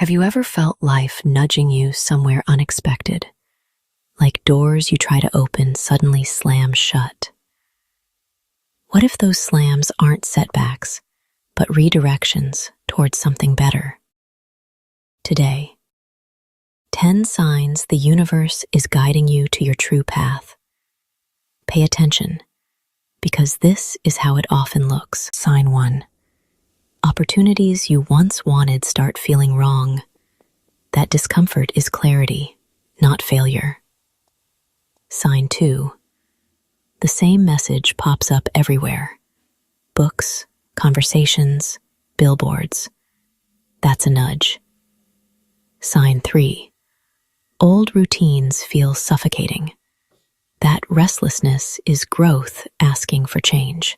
Have you ever felt life nudging you somewhere unexpected? Like doors you try to open suddenly slam shut. What if those slams aren't setbacks, but redirections towards something better? Today, 10 signs the universe is guiding you to your true path. Pay attention, because this is how it often looks. Sign 1. Opportunities you once wanted start feeling wrong. That discomfort is clarity, not failure. Sign 2. The same message pops up everywhere. Books, conversations, billboards. That's a nudge. Sign 3. Old routines feel suffocating. That restlessness is growth asking for change.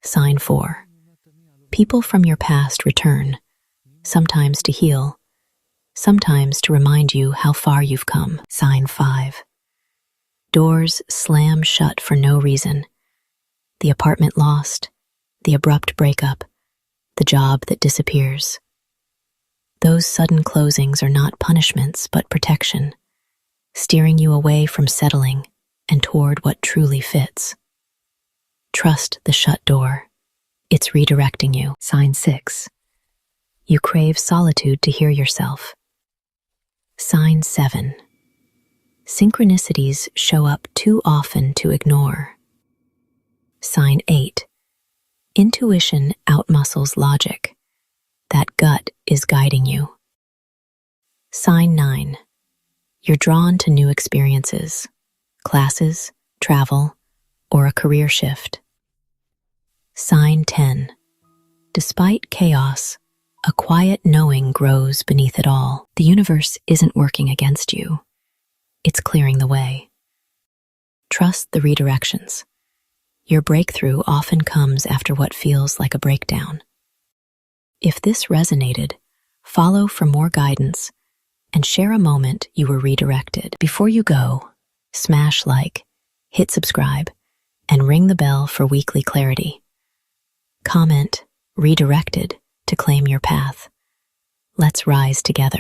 Sign 4. People from your past return, sometimes to heal, sometimes to remind you how far you've come. Sign 5. Doors slam shut for no reason. The apartment lost, the abrupt breakup, the job that disappears. Those sudden closings are not punishments, but protection, steering you away from settling and toward what truly fits. Trust the shut door. It's redirecting you. Sign 6. You crave solitude to hear yourself. Sign 7. Synchronicities show up too often to ignore. Sign 8. Intuition outmuscles logic. That gut is guiding you. Sign 9. You're drawn to new experiences, classes, travel, or a career shift. Sign 10. Despite chaos, a quiet knowing grows beneath it all. The universe isn't working against you. It's clearing the way. Trust the redirections. Your breakthrough often comes after what feels like a breakdown. If this resonated, follow for more guidance and share a moment you were redirected. Before you go, smash like, hit subscribe, and ring the bell for weekly clarity. Comment "Redirected" to claim your path. Let's rise together.